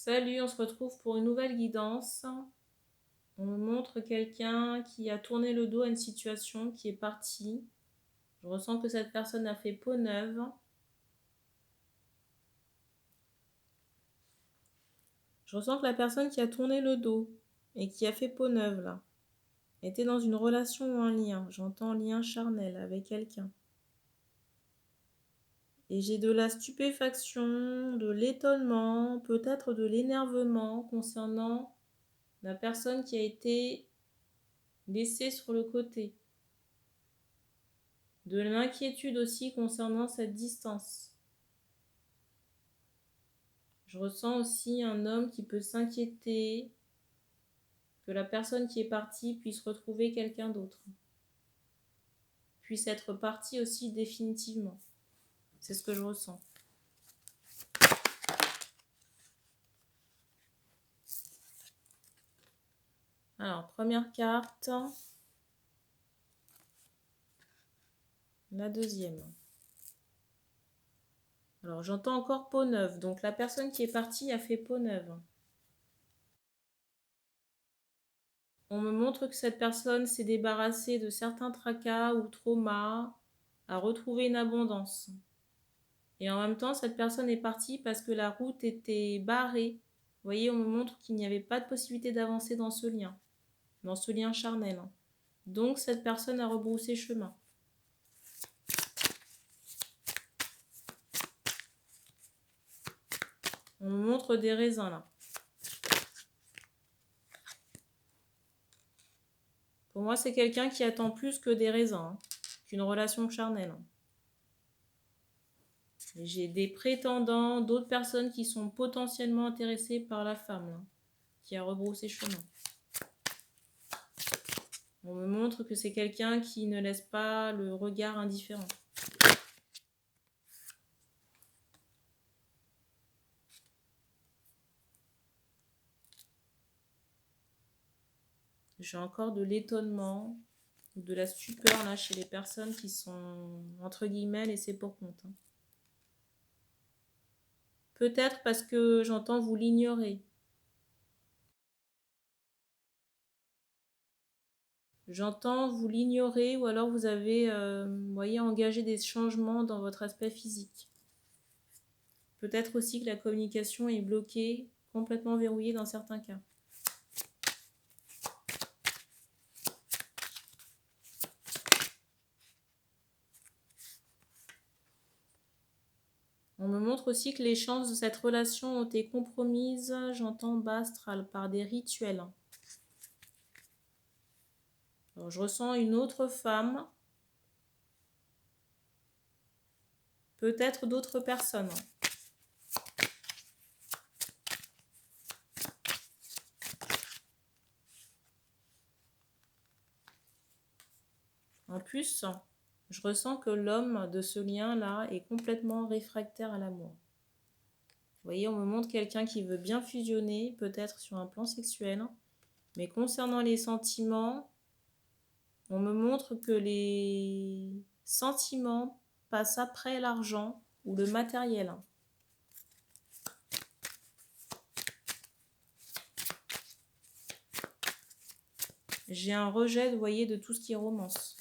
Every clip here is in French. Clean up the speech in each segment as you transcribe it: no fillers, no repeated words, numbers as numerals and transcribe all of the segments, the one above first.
Salut, on se retrouve pour une nouvelle guidance. On me montre quelqu'un qui a tourné le dos à une situation, qui est parti. Je ressens que cette personne a fait peau neuve. Je ressens que la personne qui a tourné le dos et qui a fait peau neuve là, était dans une relation ou un lien. J'entends lien charnel avec quelqu'un. Et j'ai de la stupéfaction, de l'étonnement, peut-être de l'énervement concernant la personne qui a été laissée sur le côté. De l'inquiétude aussi concernant cette distance. Je ressens aussi un homme qui peut s'inquiéter que la personne qui est partie puisse retrouver quelqu'un d'autre. Puisse être partie aussi définitivement. C'est ce que je ressens. Alors, première carte. La deuxième. Alors, j'entends encore peau neuve. Donc, la personne qui est partie a fait peau neuve. On me montre que cette personne s'est débarrassée de certains tracas ou traumas, a retrouvé une abondance. Et en même temps, cette personne est partie parce que la route était barrée. Vous voyez, on me montre qu'il n'y avait pas de possibilité d'avancer dans ce lien charnel. Donc, cette personne a rebroussé chemin. On me montre des raisins là. Pour moi, c'est quelqu'un qui attend plus que des raisins, qu'une relation charnelle. J'ai des prétendants, d'autres personnes qui sont potentiellement intéressées par la femme là, qui a rebroussé chemin. On me montre que c'est quelqu'un qui ne laisse pas le regard indifférent. J'ai encore de l'étonnement ou de la stupeur là chez les personnes qui sont entre guillemets laissées pour compte. Peut-être parce que j'entends vous l'ignorer. J'entends vous l'ignorer ou alors vous avez, voyez, engagé des changements dans votre aspect physique. Peut-être aussi que la communication est bloquée, complètement verrouillée dans certains cas. On me montre aussi que les chances de cette relation ont été compromises, j'entends bas astral, par des rituels. Alors, je ressens une autre femme, peut-être d'autres personnes. En plus, je ressens que l'homme de ce lien-là est complètement réfractaire à l'amour. Vous voyez, on me montre quelqu'un qui veut bien fusionner, peut-être sur un plan sexuel, mais concernant les sentiments, on me montre que les sentiments passent après l'argent ou le matériel. J'ai un rejet, vous voyez, de tout ce qui est romance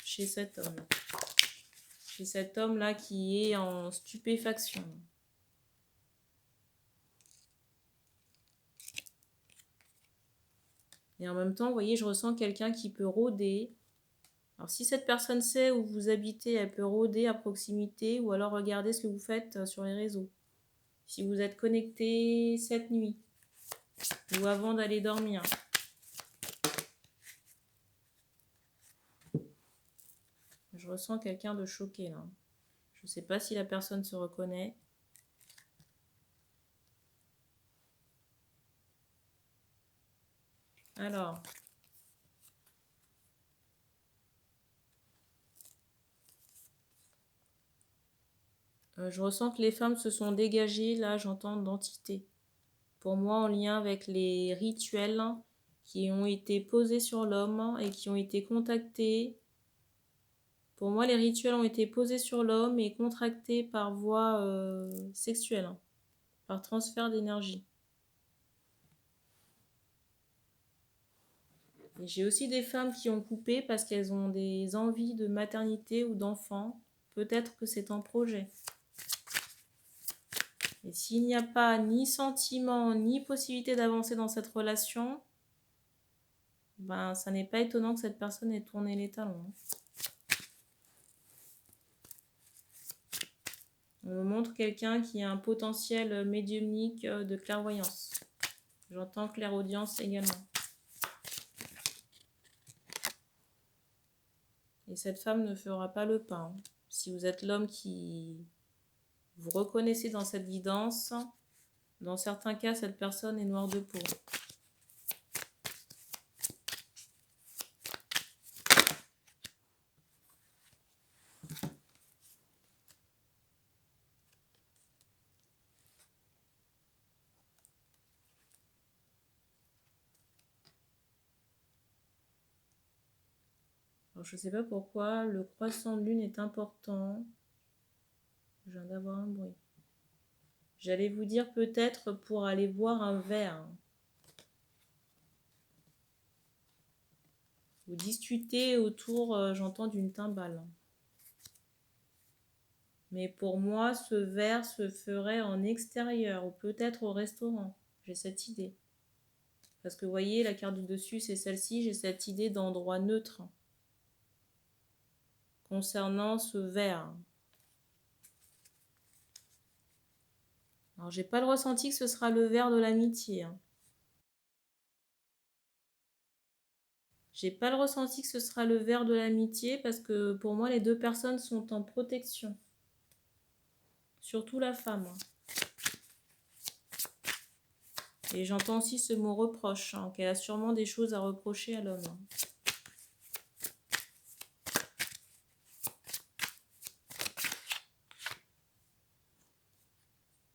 chez cet homme. Chez cet homme-là qui est en stupéfaction. Et en même temps, vous voyez, je ressens quelqu'un qui peut rôder. Alors, si cette personne sait où vous habitez, elle peut rôder à proximité ou alors regarder ce que vous faites sur les réseaux. Si vous êtes connecté cette nuit ou avant d'aller dormir. Je ressens quelqu'un de choqué là. Je ne sais pas si la personne se reconnaît. Alors, je ressens que les femmes se sont dégagées, là j'entends d'entités. Pour moi, en lien avec les rituels qui ont été posés sur l'homme et qui ont été contactés. Pour moi, les rituels ont été posés sur l'homme et contractés par voie sexuelle, par transfert d'énergie. Et j'ai aussi des femmes qui ont coupé parce qu'elles ont des envies de maternité ou d'enfant. Peut-être que c'est en projet. Et s'il n'y a pas ni sentiment, ni possibilité d'avancer dans cette relation, ben, ça n'est pas étonnant que cette personne ait tourné les talons. On me montre quelqu'un qui a un potentiel médiumnique de clairvoyance. J'entends clairaudience également. Et cette femme ne fera pas le pas. Si vous êtes l'homme qui vous reconnaissez dans cette guidance, dans certains cas, cette personne est noire de peau. Alors, je ne sais pas pourquoi le croissant de lune est important. Je viens d'avoir un bruit. J'allais vous dire peut-être pour aller voir un verre. Vous discutez autour, j'entends, d'une timbale. Mais pour moi, ce verre se ferait en extérieur ou peut-être au restaurant. J'ai cette idée. Parce que vous voyez, la carte du dessus, c'est celle-ci. J'ai cette idée d'endroit neutre concernant ce verre. Alors, j'ai pas le ressenti que ce sera le verre de l'amitié. J'ai pas le ressenti que ce sera le verre de l'amitié parce que pour moi, les deux personnes sont en protection. Surtout la femme. Et j'entends aussi ce mot reproche, qu'elle a sûrement des choses à reprocher à l'homme.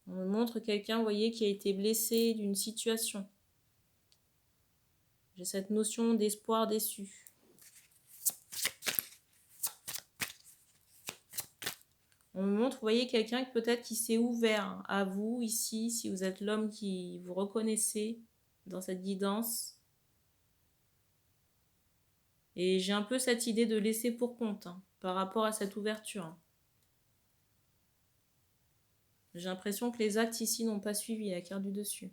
On me montre quelqu'un, vous voyez, qui a été blessé d'une situation. J'ai cette notion d'espoir déçu. On me montre, vous voyez, quelqu'un que peut-être qui s'est ouvert à vous ici, si vous êtes l'homme qui vous reconnaissez dans cette guidance. Et j'ai un peu cette idée de laisser pour compte par rapport à cette ouverture. J'ai l'impression que les actes ici n'ont pas suivi la carte du dessus.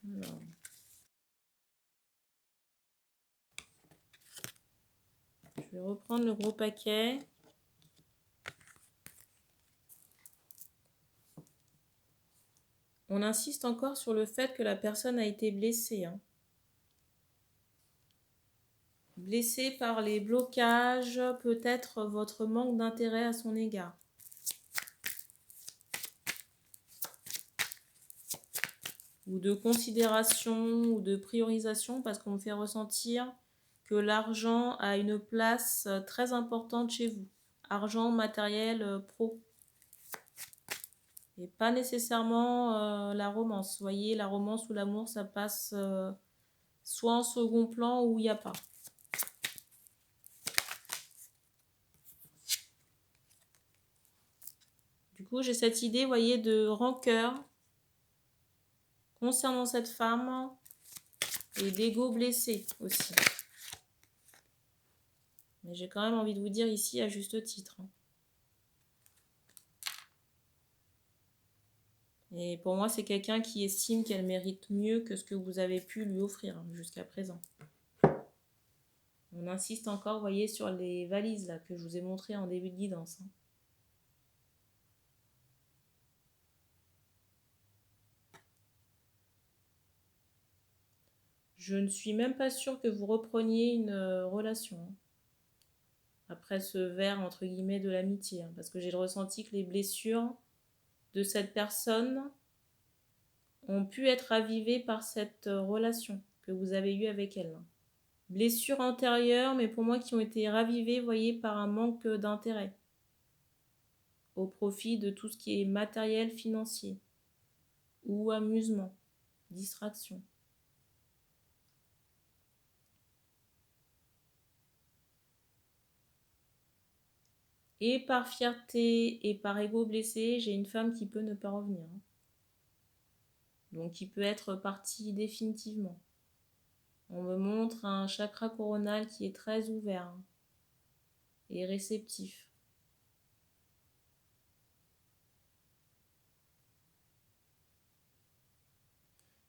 Alors. Je vais reprendre le gros paquet. On insiste encore sur le fait que la personne a été blessée. Blessée par les blocages, peut-être votre manque d'intérêt à son égard. Ou de considération ou de priorisation, parce qu'on me fait ressentir que l'argent a une place très importante chez vous. Argent, matériel, pro. Et pas nécessairement la romance. Vous voyez, la romance ou l'amour, ça passe soit en second plan ou il n'y a pas. Du coup, j'ai cette idée, vous voyez, de rancœur concernant cette femme et d'ego blessé aussi. Mais j'ai quand même envie de vous dire ici à juste titre. Et pour moi, c'est quelqu'un qui estime qu'elle mérite mieux que ce que vous avez pu lui offrir jusqu'à présent. On insiste encore, vous voyez, sur les valises là que je vous ai montrées en début de guidance. Je ne suis même pas sûre que vous repreniez une relation. Après ce verre, entre guillemets, de l'amitié. Parce que j'ai le ressenti que les blessures de cette personne ont pu être ravivées par cette relation que vous avez eue avec elle. Blessures antérieures, mais pour moi qui ont été ravivées, vous voyez, par un manque d'intérêt au profit de tout ce qui est matériel, financier ou amusement, distraction. Et par fierté et par ego blessé, j'ai une femme qui peut ne pas revenir. donc qui peut être parti définitivement. On me montre un chakra coronal qui est très ouvert et réceptif.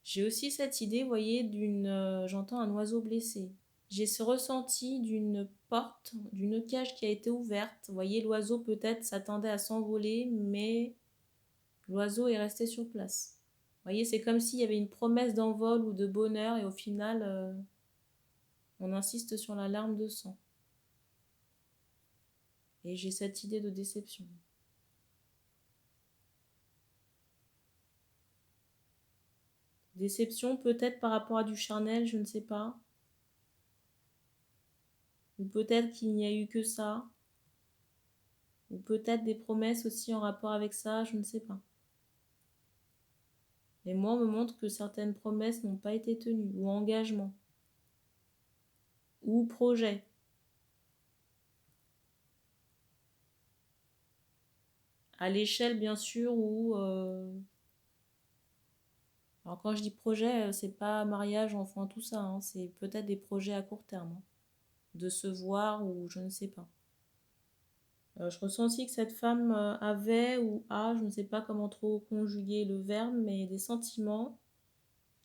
J'ai aussi cette idée, vous voyez, j'entends un oiseau blessé. J'ai ce ressenti d'une porte, d'une cage qui a été ouverte. Vous voyez, l'oiseau peut-être s'attendait à s'envoler, mais l'oiseau est resté sur place. Vous voyez, c'est comme s'il y avait une promesse d'envol ou de bonheur et au final, on insiste sur la larme de sang. Et j'ai cette idée de déception. Déception peut-être par rapport à du charnel, je ne sais pas. Ou peut-être qu'il n'y a eu que ça. Ou peut-être des promesses aussi en rapport avec ça, je ne sais pas. Mais moi, on me montre que certaines promesses n'ont pas été tenues, ou engagements, ou projets. À l'échelle, bien sûr, où... Alors quand je dis projet, c'est pas mariage, enfant, tout ça, hein, c'est peut-être des projets à court terme, hein, de se voir ou je ne sais pas. Je ressens aussi que cette femme avait ou a, je ne sais pas comment trop conjuguer le verbe, mais des sentiments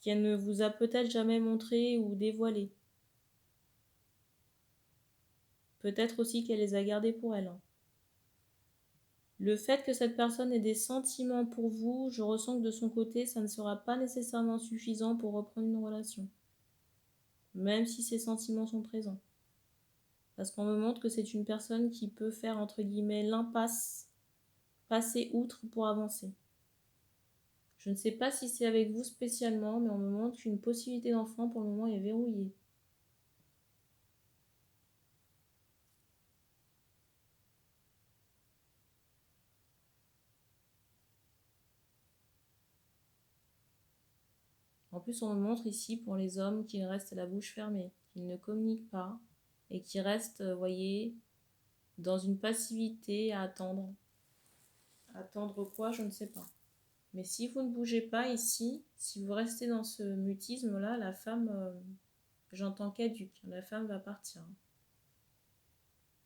qu'elle ne vous a peut-être jamais montrés ou dévoilés. Peut-être aussi qu'elle les a gardés pour elle, hein. Le fait que cette personne ait des sentiments pour vous, je ressens que de son côté, ça ne sera pas nécessairement suffisant pour reprendre une relation. Même si ces sentiments sont présents. Parce qu'on me montre que c'est une personne qui peut faire, entre guillemets, l'impasse, passer outre pour avancer. Je ne sais pas si c'est avec vous spécialement, mais on me montre qu'une possibilité d'enfant pour le moment est verrouillée. En plus, on me montre ici pour les hommes qu'ils restent la bouche fermée, qu'ils ne communiquent pas et qui restent, voyez, dans une passivité à attendre. Attendre quoi, je ne sais pas. Mais si vous ne bougez pas ici, si vous restez dans ce mutisme-là, la femme, j'entends caduque, la femme va partir.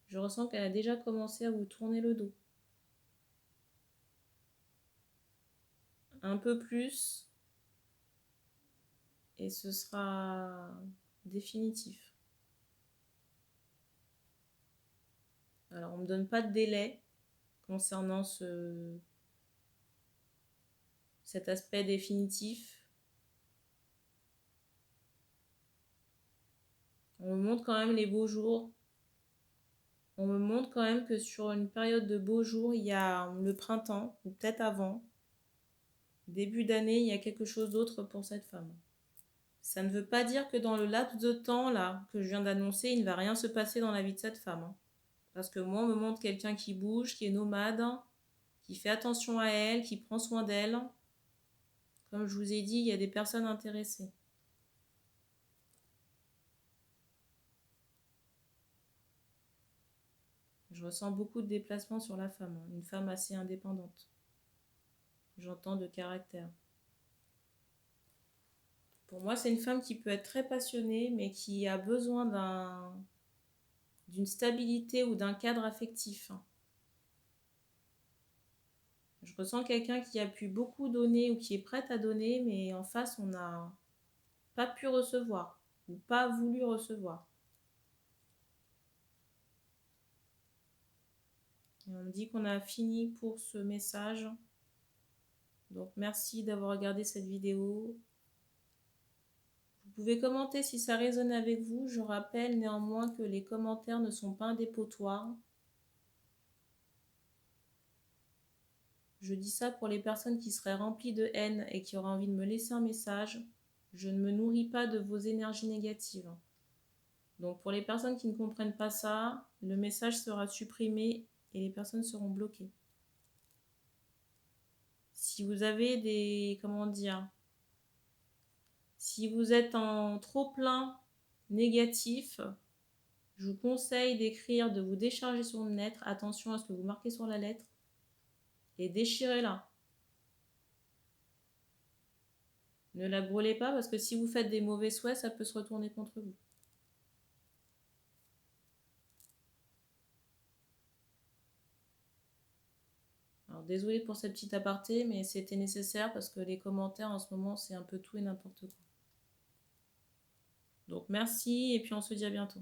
Je ressens qu'elle a déjà commencé à vous tourner le dos. Un peu plus, et ce sera définitif. Alors, on ne me donne pas de délai concernant cet aspect définitif. On me montre quand même les beaux jours. On me montre quand même que sur une période de beaux jours, il y a le printemps, ou peut-être avant, début d'année, il y a quelque chose d'autre pour cette femme. Ça ne veut pas dire que dans le laps de temps là que je viens d'annoncer, il ne va rien se passer dans la vie de cette femme, hein. Parce que moi, on me montre quelqu'un qui bouge, qui est nomade, qui fait attention à elle, qui prend soin d'elle. Comme je vous ai dit, il y a des personnes intéressées. Je ressens beaucoup de déplacements sur la femme, hein. Une femme assez indépendante. J'entends de caractère. Pour moi, c'est une femme qui peut être très passionnée, mais qui a besoin d'une stabilité ou d'un cadre affectif. Je ressens quelqu'un qui a pu beaucoup donner ou qui est prête à donner, mais en face, on n'a pas pu recevoir ou pas voulu recevoir. Et on me dit qu'on a fini pour ce message. Donc merci d'avoir regardé cette vidéo. Vous pouvez commenter si ça résonne avec vous. Je rappelle néanmoins que les commentaires ne sont pas un dépotoir. Je dis ça pour les personnes qui seraient remplies de haine et qui auraient envie de me laisser un message. Je ne me nourris pas de vos énergies négatives. Donc pour les personnes qui ne comprennent pas ça, le message sera supprimé et les personnes seront bloquées. Si vous avez des... comment dire... Si vous êtes en trop plein négatif, je vous conseille d'écrire, de vous décharger sur une lettre. Attention à ce que vous marquez sur la lettre. Et déchirez-la. Ne la brûlez pas parce que si vous faites des mauvais souhaits, ça peut se retourner contre vous. Alors désolée pour cette petite aparté, mais c'était nécessaire parce que les commentaires en ce moment, c'est un peu tout et n'importe quoi. Donc merci et puis on se dit à bientôt.